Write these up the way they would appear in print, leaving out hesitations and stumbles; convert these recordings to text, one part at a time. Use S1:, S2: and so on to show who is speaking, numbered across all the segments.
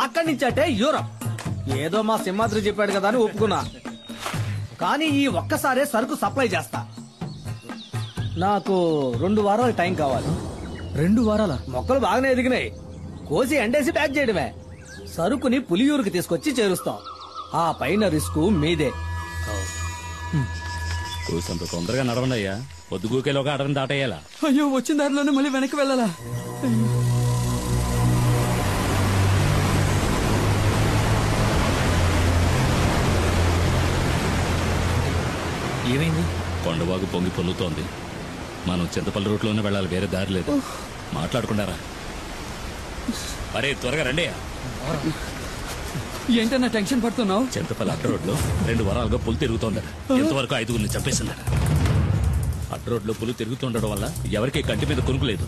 S1: అక్కడి నుంచి అంటే యూరప్. ఏదో మా సింహాద్రి చెప్పాడు కదా అని ఒప్పుకున్నా. కానీ ఈ ఒక్కసారే సరుకు సప్లై చేస్తా. నాకు 2 వారాల టైం కావాలి.
S2: 2 వారాల?
S1: మొక్కలు బాగానే ఎదిగినాయి. కోసి ఎండేసి ప్యాక్ చేయడమే. సరుకుని పులియూరుకి తీసుకొచ్చి చేరుస్తాం. ఆ పైన రిస్క్ మీదే.
S3: కూసంత తొందరగా నడవండి అయ్యా. పొద్దుగూకేలోగా అడవిని దాటేయాలా?
S2: అయ్యో, వచ్చిన దారిలోనే మళ్ళీ వెనక్కి వెళ్ళాలా?
S3: ఏమైంది? కొండవాగు పొంగి పొల్లుతోంది. మనం చింతపల్లి రూట్లోనే వెళ్ళాలి, వేరే దారి లేదు. మాట్లాడుకున్నారా? అరే త్వరగా రండి.
S2: ఏంటన్నా టెన్షన్ పడుతున్నావు?
S3: చింతపల్లి అడ్డ రోడ్లో 2 వారాలుగా పులి తిరుగుతోందట. ఇంతవరకు 5గురిని చంపేసిందట. అడ్డ రోడ్లో పులి తిరుగుతుండడం వల్ల ఎవరికి కంటి మీద కొనుక్కులేదు.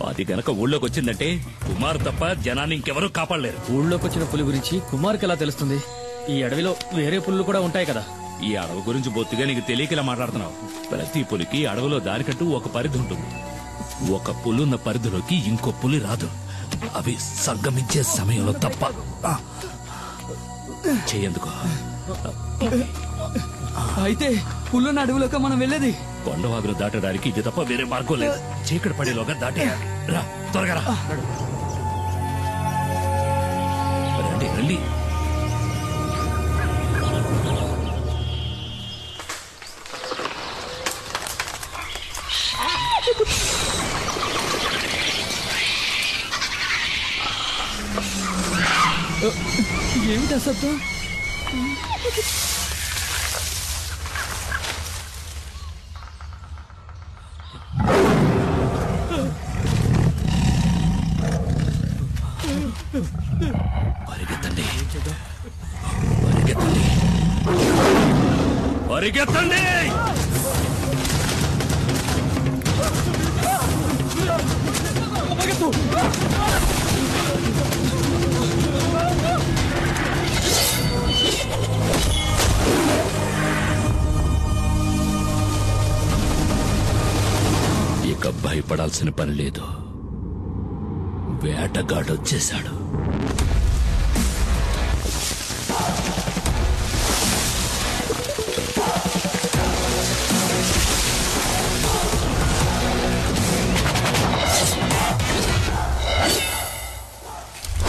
S3: అది గనక ఊళ్ళోకి వచ్చిందంటే కుమార్ తప్ప జనాన్ని ఇంకెవరూ కాపాడలేరు.
S2: ఊళ్ళోకి వచ్చిన పులి గురించి కుమార్కి ఎలా తెలుస్తుంది? ఈ అడవిలో వేరే పులులు కూడా ఉంటాయి కదా.
S3: ఈ అడవి గురించి బొత్తిగా నీకు తెలియకలా మాట్లాడుతున్నావు. ప్రతి పులికి అడవిలో దానికంటూ ఒక పరిధి ఉంటుంది. ఒక పులున్న పరిధిలోకి ఇంకో పులి రాదు. అవి సంగమించే సమయంలో తప్ప. చేయందుకో.
S2: అయితే పుల్లున్న అడవిలోకి మనం వెళ్ళేది?
S3: కొండవాగులు దాటడానికి ఇది తప్ప వేరే మార్గం లేదు. చీకటి పడేలోగా దాటేయాలి. రా త్వరగా రా. రండి రండి.
S2: ఏమిటా శబ్దం?
S3: పరిగెత్తండి పరిగెత్తండి పరిగెత్తండి. ఇక భయపడాల్సిన పని లేదు. వేటగాడొచ్చేశాడు.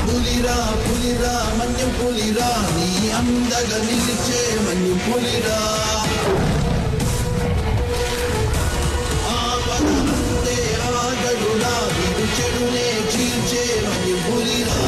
S4: పులిరా పులిరా మన్యం పులిరా, నీ అందగా నిలిచే మన్యం పులిరా. ఆపదంతే ఆగడురా, వీరు చెడునే చీల్చే మన్యం పులిరా.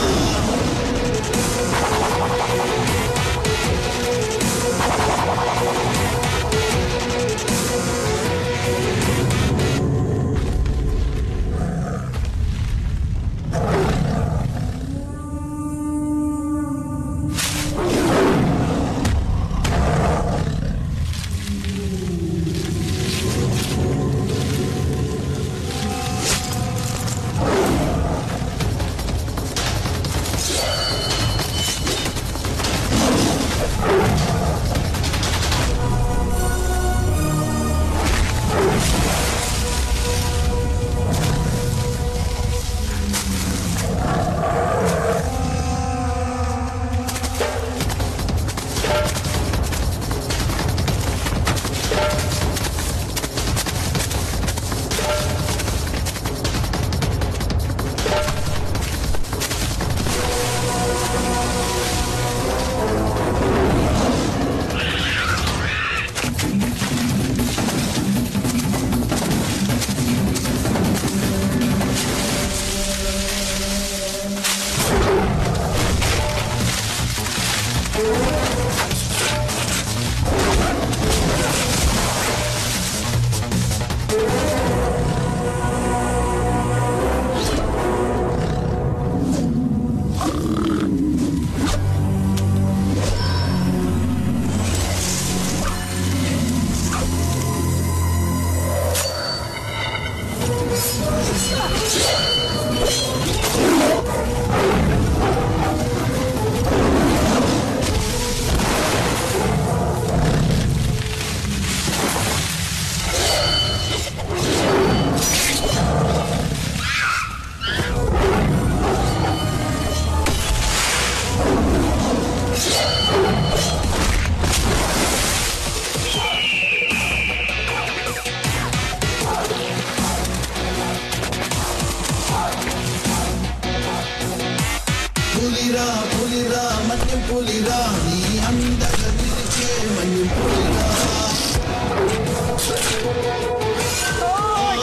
S4: పులిరా పులిరా మన్యం పులిరా నీ అందగ నిలిచే మన్యం పులిరా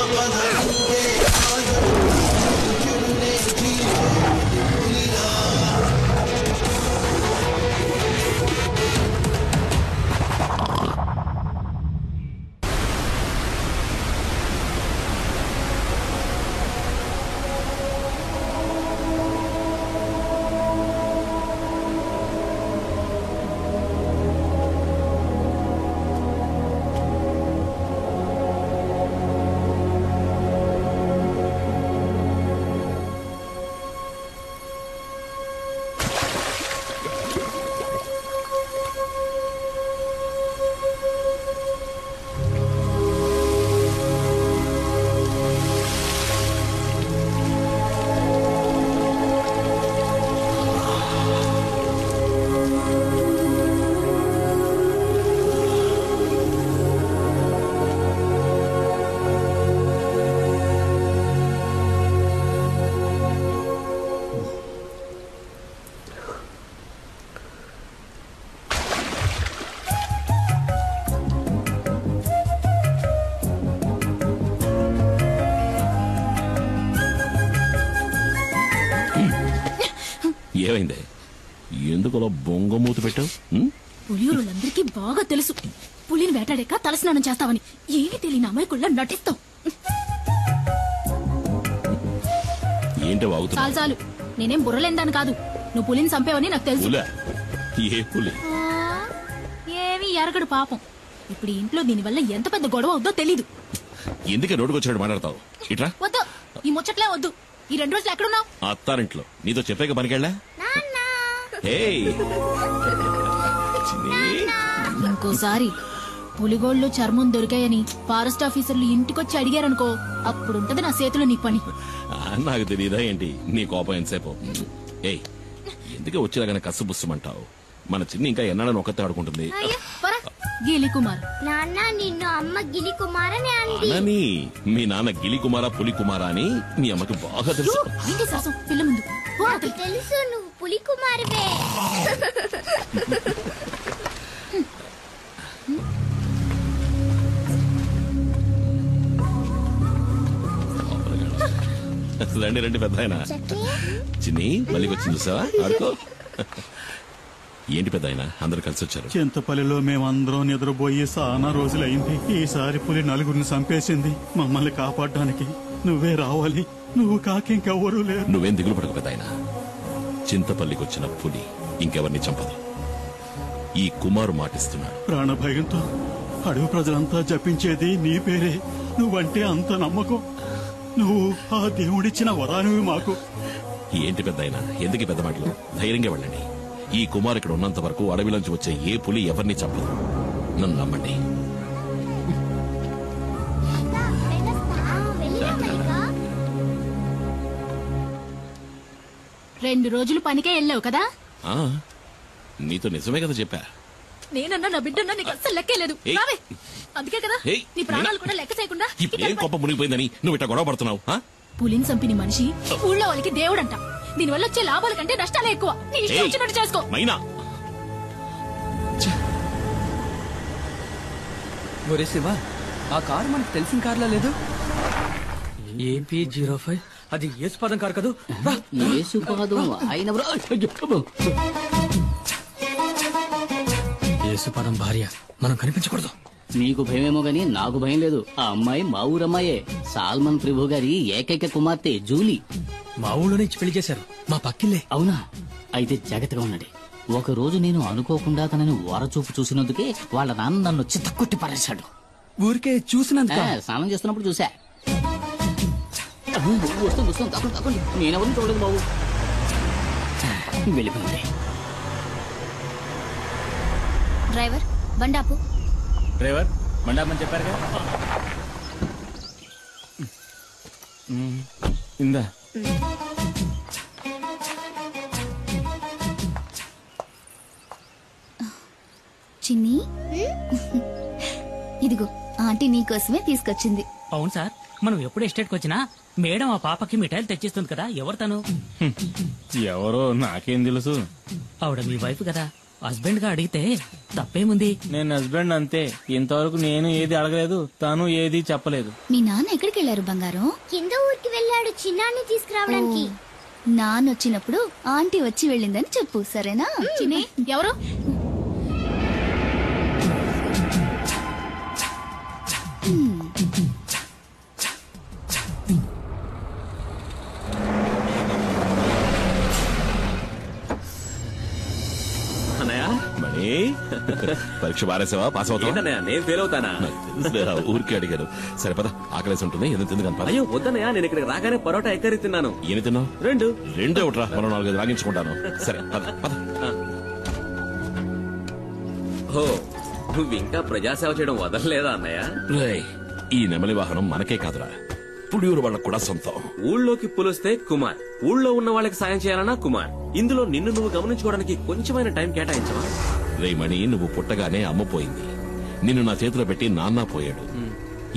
S4: ఆపదలుంటే ఆగడులా చెడునే చీల్చే మన్యం పులిరా
S3: ఏమైంది? ఎందుకు అలా బొంగమూతి పెట్టావు?
S5: పులియూరులందరికీ బాగా తెలుసు పులిని వేటాడాక తలస్నానం చేస్తావని. ఏమి తెలియని అమాయకుళ్ళ నటిస్తావు.
S3: ఏంటి వాగుతున్నా?
S5: చాలు చాలు, నేనేం బుర్రలేందాను కాదు. నువ్వు పులిని చంపావని నాకు తెలుసు.
S3: ఏ పులి?
S5: ఏమి ఎరగడు పాపం. ఇప్పుడు ఈ ఇంట్లో దీనివల్ల ఎంత పెద్ద గొడవ అవుద్దో తెలీదు.
S3: ఎందుకే నోటుకొచ్చాడు మాట్లాడతావు? ఇట్రా.
S5: వద్దు, ఈ ముచ్చట్లే వద్దు. ఈ 2 రోజులు ఎక్కడున్నావు?
S3: అత్తారింట్లో. నీతో చెప్పాక పనికెళ్ళా?
S5: ఇంకోసారి పులిగోళ్ళు చర్మం దొరికాయని ఫారెస్ట్ ఆఫీసర్లు ఇంటికొచ్చి అడిగారనుకో, అప్పుడుంటది నా చేతిలో నీ పని.
S3: నాకు తెలియదా ఏంటి నీ కోపం ఎంతసేపు? ఏయ్, ఎందుకే వచ్చేలాగానే కసుబుస్సుమంటావు? మన చిన్ని ఇంకా ఎన్నాడని ఒక్కతే ఆడుకుంటుంది.
S5: గిలి కుమార్
S6: నాన్న, నిన్ను అమ్మ గిలి కుమారని
S3: అనని. మీ నాన్న గిలి కుమారా పులి కుమారా అని మీ అమ్మకి బాగా తెలుసు.
S5: ఏంటి శాసం పిల్ల ముందు
S6: తెలుసు, నువ్వు పులి కుమారువే.
S3: రండి రండి పెద్ద ఆయన. చిన్ని మళ్ళీ వచ్చింది చూసావా? ఆడుకో. ఏంటి పెద్ద ఆయన అందరు కలిసి వచ్చారు?
S7: చింతపల్లిలో మేమందరం నిద్రపోయి చాలా రోజులైంది. ఈసారి పులి 4 చంపేసింది. మమ్మల్ని కాపాడడానికి నువ్వే రావాలి. నువ్వు కాకింకెవ్వరూ లేరు.
S3: నువ్వేం దిగులు పడకు పెద్ద ఆయన. చింతపల్లికి వచ్చిన పులి ఇంకెవరిని చంపదు. ఈ కుమారు మాటిస్తున్నాడు.
S7: ప్రాణభయంతో అడవి ప్రజలంతా జపించేది నీ పేరే. నువ్వంటే అంత నమ్మకం. నువ్వు ఆ దేవుడిచ్చిన వరానివి మాకు.
S3: ఏంటి పెద్ద ఆయన ఎందుకు పెద్ద మాటలు? ధైర్యంగా వెళ్ళండి. ఈ కుమార్ ఇక్కడ ఉన్నంత వరకు అడవిలోంచి వచ్చే ఏ పులి ఎవరిని చంపదు. నన్ను నమ్మండి.
S5: 2 రోజులు పనికే వెళ్ళావు కదా?
S3: నీతో నిజమే కదా చెప్పా.
S5: నేనన్నా నా బిడ్డన్నా నీకు అస్సలు లెక్కేలేదు. అందుకే కదా నీ ప్రాణాలు కూడా లెక్క చేయకుండా
S3: ఇప్పుడు ఏం కోపం మునిగిపోయిందని నువ్వు ఇట్లా గొడవ పడుతున్నావు?
S5: పులిని చంపిన మనిషి ఊళ్ళో వాళ్ళకి దేవుడంట. దీనివల్ల వచ్చే లాభాల కంటే నష్టాలే ఎక్కువ. నీ ఇష్టం వచ్చినట్టు చేసుకో.
S3: మైనా,
S1: ఒరే శివ, ఆ కారు మనకు తెలిసిన కార్లా లేదు.
S2: AP05 అది యేసుపాదం కారు కదూ? యేసుపాదం భార్య, మనం కనిపించకూడదు.
S8: నీకు భయమేమో గాని నాకు భయం లేదు. ఆ అమ్మాయి మా ఊరమ్మాయే. సాల్మన్ ప్రభు గారి ఏకైక కుమార్తె జూలీ.
S2: మా ఊళ్ళోనే ఇచ్చి పెళ్లి చేశారు. మా పక్కిల్లే.
S8: అవునా? అయితే జాగ్రత్తగా ఉండండి. ఒక రోజు నేను అనుకోకుండా తనని ఓరచూపు చూసినందుకే వాళ్ళ నాన్న నన్ను చిత్తకొట్టి పారేశాడు.
S1: ఊరికే చూసినందుక?
S8: స్నానం చేస్తున్నప్పుడు చూసా. వస్తుంది తప్పండి. నేనెవరిని చూడలేదు బాబు. వెళ్ళిపోయింది.
S6: డ్రైవర్ బండాపు.
S2: డ్రైవర్ మండాపని చెప్పారు కదా. ఇందా
S6: చిన్ని, ఇదిగో ఆంటీ నీకోసమే తీసుకొచ్చింది.
S2: అవును సార్,
S9: మనం ఎప్పుడు ఎస్టేట్కి వచ్చినా మేడం ఆ పాపకి మిఠాయిలు తెచ్చిస్తుంది కదా, ఎవరు తను?
S10: ఎవరో నాకేం తెలుసు.
S9: ఆవిడ మీ వైఫ్ కదా, హస్బెండ్ గా అడిగితే తప్పేముంది?
S10: నేను హస్బెండ్ అంతే, ఇంతవరకు నేను ఏది అడగలేదు, తను ఏది చెప్పలేదు.
S5: మీ నాన్న ఎక్కడికి వెళ్ళారు బంగారం?
S6: కింద ఊరికి వెళ్ళాడు చిన్నాన్ని తీసుకురావడానికి.
S5: నాన్న వచ్చినప్పుడు ఆంటీ వచ్చి వెళ్ళిందని చెప్పు, సరేనా? చిన్ని ఎవరు?
S11: పరీక్ష బారేసావా? పాస్ అవుతా?
S12: నేను ఫెయిల్ అవుతానా?
S11: ఊరికి అడిగారు. సరే పద, ఆకలేసి ఉంటుంది, ఏదో తింది కనుక.
S12: అయ్యో వద్దనయ్యా, నేను ఇక్కడికి రాగానే పరోటా ఎక్కరి తిన్నాను.
S11: ఏమి తిన్నావు? రెండు ఒకట్రా, మనం 4-5 రాగించుకుంటాను. సరే పద పద.
S12: ఓ, నువ్వు ఇంకా ప్రజాసేవ చేయడం వదలలేదా అన్నయ్య?
S11: ఈ నెమలి వాహనం మనకే కాదురా, పుడియూరు వాళ్ళకు కూడా సొంతం.
S12: ఊళ్ళోకి పులిస్తే కుమార్, ఊళ్ళో ఉన్న వాళ్ళకి సాయం చేయాలన్నా కుమార్. ఇందులో నిన్ను నువ్వు గమనించుకోవడానికి కొంచెమైన టైం కేటాయించవా?
S11: రేమణి, నువ్వు పుట్టగానే అమ్మ పోయింది, నిన్ను నా చేతిలో పెట్టి నాన్న పోయాడు.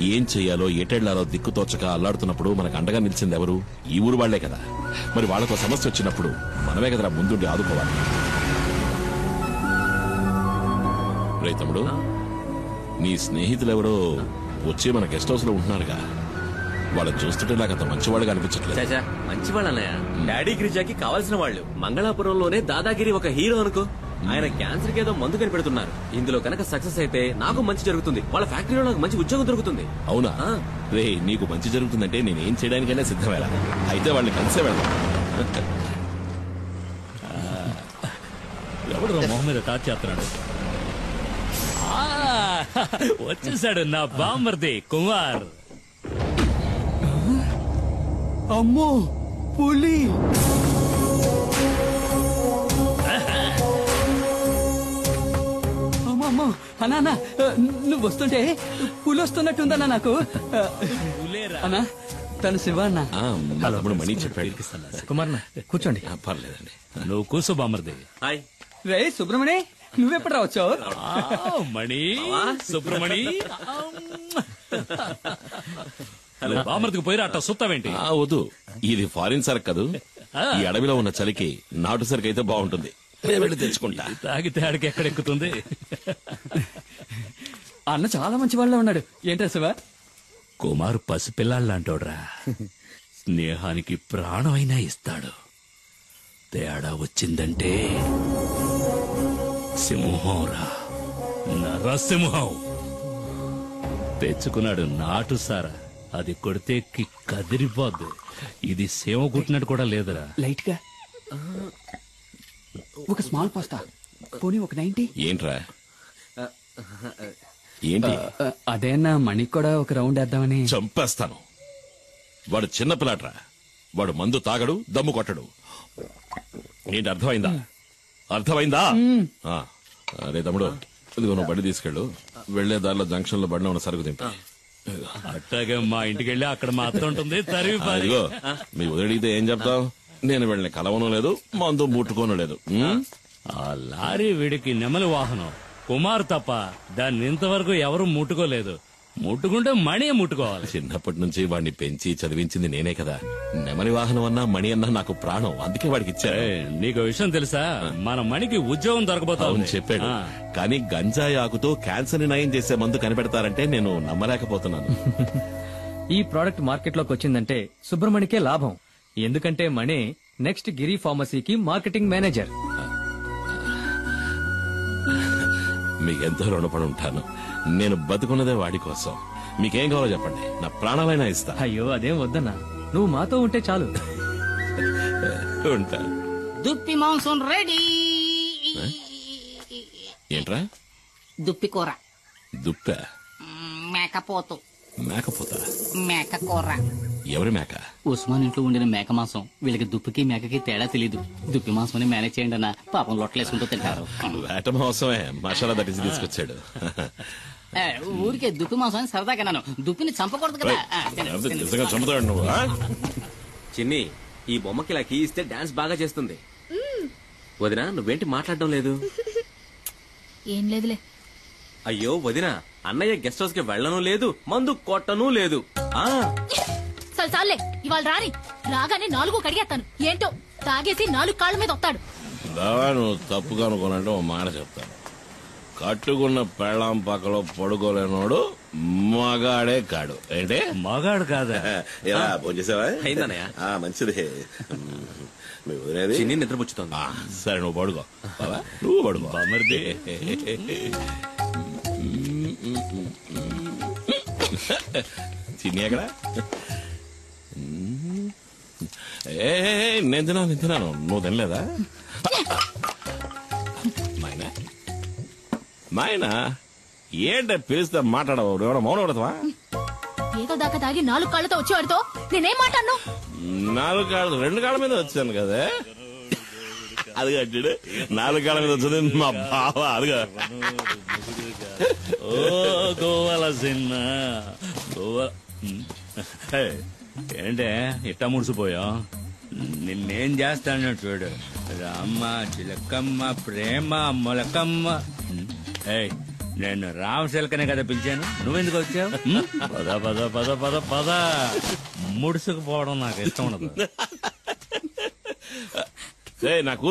S11: ఏం చెయ్యాలో ఎటెళ్లాలో దిక్కుతోచక అల్లాడుతున్నప్పుడు మనకు అండగా నిలిచింది ఎవరు? ఈ ఊరు వాళ్లే కదా. మరి వాళ్లకు సమస్య వచ్చినప్పుడు మనమే కదరా ముందుండి ఆదుకోవాలి. రే తమ్ముడు, నీ స్నేహితులెవరో వచ్చి మన గెస్ట్ హౌస్ లో ఉంటున్నారుగా, వాళ్ళని చూస్తుంటే నాకు అంత మంచివాళ్ళుగా అనిపించట్లేదు.
S12: మంచివాళ్ళు అన్నయ్య, డాడీ గిరిజాకి కావాల్సిన వాళ్ళు. మంగళాపురంలోనే దాదాగిరి ఒక హీరో అనుకో. ఆయన క్యాన్సర్ కి ఏదో మందు కనిపెడుతున్నారు. ఇందులో కనుక సక్సెస్ అయితే నాకు మంచి జరుగుతుంది, వాళ్ళ ఫ్యాక్టరీలో నాకు మంచి ఉద్యోగం దొరుకుతుంది.
S11: అవునా? రే, నీకు మంచి జరుగుతుందంటే నేనేం చేయడానికైనా సిద్ధమేలా. అయితే వాళ్ళని కలిసే వెళ్దాం.
S3: ఎవడు మొహం మీద టాచ్ చేస్తున్నాడు? వచ్చేసాడు నా బామ్మర్ది కుమార్.
S1: అమ్మో, పులి! అమ్మో అన్నా, నువ్వు వస్తుంటే పులి వస్తున్నట్టుందన్నా నాకు. అన్నా, తను శివ అన్న.
S11: తమ్ముడు మణి చెప్పాడు.
S2: కుమార్ కూర్చోండి.
S11: పర్లేదండి,
S3: నువ్వు కూర్చో బామ్మర్ది.
S12: హాయ్
S1: రే సుబ్రమణి, నువ్వెప్పుడు రావచ్చావు?
S3: మణి, సుబ్రమణి, బామ్మర్దికి పోయిరా, అట్ట సుత్తావేంటి?
S11: వద్దు, ఇది ఫారిన్ సరుకు కదూ. ఈ అడవిలో ఉన్న చలికి నాటు సరుకు అయితే బాగుంటుంది, వెళ్ళి తెచ్చుకుంటా.
S3: తాగితే ఆడికి ఎక్కడెక్కుతుంది?
S1: అన్న చాలా మంచి వాళ్ళ ఉన్నాడు. ఏంటా శివ?
S3: కుమార్ పసిపిల్లాళ్ళంటోడ్రా, స్నేహానికి ప్రాణమైనా ఇస్తాడు. తేడా వచ్చిందంటే సింహంరా, నరసింహం. తెచ్చుకున్నాడు నాటు సారా, అది కొడితే కదిరిపోద్దు. ఇది సేవ కుట్టినట్టు కూడా లేదురా.
S1: లైట్ గా ఒక స్మాల్ పాస్తా, పోనీ ఒక 90.
S11: ఏంట్రా ఏంటి?
S1: అదేనా మణికి కూడా ఒక రౌండ్ వేద్దామని.
S11: చంపేస్తాను. వాడు చిన్న పిల్లాడ్రా, వాడు మందు తాగడు, దమ్ము కొట్టడు. ఏంటి అర్థమైందా? అర్థమైందా? అరే తమ్ముడు, ఇదిగో నువ్వు బండి తీసుకెళ్ళు, వెళ్లే దారిలో జంక్షన్ లో బండిలో ఉన్న సరుకు దింపి.
S3: అట్టాగే మా ఇంటికి వెళ్ళి అక్కడ మా అత్త ఉంటుంది.
S11: ఇదిగో మీ వదిలితే ఏం చెప్తావు? నేను వెళ్ళిన కలవను లేదు, మందు ముట్టుకోను లేదు.
S3: ఆ లారీ వీడికి నెమలి వాహనం. కుమార్ తప్ప దాన్ని ఇంతవరకు ఎవరు ముట్టుకోలేదు. ముట్టుకుంటే మణి ముట్టుకోవాలి.
S11: చిన్నప్పటి నుంచి వాడిని పెంచి చదివించింది నేనే కదా. నెమలి వాహనం అన్నా మణి అన్నా నాకు ప్రాణం, అందుకే వాడికి ఇచ్చా.
S3: నీకు విషయం తెలుసా? మన మణికి ఉద్యోగం దొరకబోతా
S11: అని చెప్పాడు. కానీ గంజాయి ఆకుతో క్యాన్సర్ ని నయం చేసే మందు కనిపెడతారంటే నేను నమ్మలేకపోతున్నాను.
S2: ఈ ప్రోడక్ట్ మార్కెట్ లోకి వచ్చిందంటే సుబ్రమణికే లాభం. ఎందుకంటే మణి నెక్స్ట్ గిరి ఫార్మసీకి మార్కెటింగ్ మేనేజర్.
S11: మీకెంతో రుణపడి ఉంటాను. నేను బతుకున్నదే వాడి కోసం. మీకేం కావాలో చెప్పండి, నా ప్రాణాలైనా ఇస్తా.
S2: అయ్యో అదేం వద్దన్నా, నువ్వు మాతో ఉంటే చాలు.
S11: ఉంటా.
S8: దుప్పి మాంసం రెడీ.
S11: ఏంట్రా?
S8: దుప్పి కూర.
S11: దుప్ప?
S8: మేకపోతు.
S11: మేకపోతా?
S8: మేక కూర.
S11: ఎవరి మేక?
S8: ఉస్మాన్ ఇంట్లో ఉండిన మేక మాంసం. వీళ్ళకి దుప్పికి మేకకి తేడా తెలీదు. దుప్పి మాంసం మేనేజ్ చేయండి అన్న, పాపం లొట్టలేసుకుంటూ తింటారు.
S11: వేట మాంసమే, మసాలా దట్టించి తీసుకొచ్చాడు.
S8: ఊరికే దుప్పి మాంసం సరదాగా నన్ను దుప్పిని చంపకూడదు కదా.
S11: నిజంగా చంపుతాడు నువ్వు.
S12: చిన్ని, ఈ బొమ్మకి ఇలా కీ ఇస్తే డాన్స్ బాగా చేస్తుంది. వదినా, నువ్వేంటి మాట్లాడడం లేదు?
S5: ఏం లేదులే.
S12: అయ్యో వదినా, అన్నయ్య గెస్ట్ హౌస్ కి వెళ్ళను లేదు, మందు కొట్టను లేదు.
S5: చాలే ఇవాళ రాని రాగానే 4 కడిగేస్తాను. ఏంటో తాగేసి 4 కాళ్ళ మీద వస్తాడు.
S11: బావా నువ్వు తప్పుగా అనుకోనంటే ఓ మాట చెప్తాను. కట్టుకున్న పెళ్ళాం పక్కలో పడుకోలేనోడు మగాడే కాడు. ఏంటి
S3: మగాడు కాదా?
S12: ఎలా భోంచేసావా? అయిందన్నయ్య. మంచిది. మీ వదిలేది చిన్ని నిద్రపుచ్చుతోంది.
S11: సరే నువ్వు పడుకో. నువ్వు పడుకో మరిది. చిన్ని ఎక్కడ? నేను తిన్నాను. నువ్వు తినలేదా? మాయనా ఏంట పిలిస్తే మాట్లాడవు? ఎవడో మౌనం పడతావా?
S5: ఏదో దాకా తాగి 4 కాళ్ళతో వచ్చేవాడితో నేనేం మాట్లాడను?
S11: 4 కాళ్ళు 2 కాళ్ళ మీద వచ్చాను కదా. అది కట్టాడు 4 కాళ్ళ మీద వచ్చింది మా బావ. అదిగా
S3: ఓ గోవాల సిన్న గోవా. ఏంటే ఇట్టా ముడిసిపోయా? నిన్నేం చేస్తాను చూడు. రామ్మ చిలకమ్మ ప్రేమ మొలకమ్మ. నేను రామశిలకనే కదా పిలిచాను. నువ్వెందుకు వచ్చావు? పద పద పద పద పద. ముడుసుకుపోవడం నాకు ఇష్టం ఉండదు.
S11: నాకు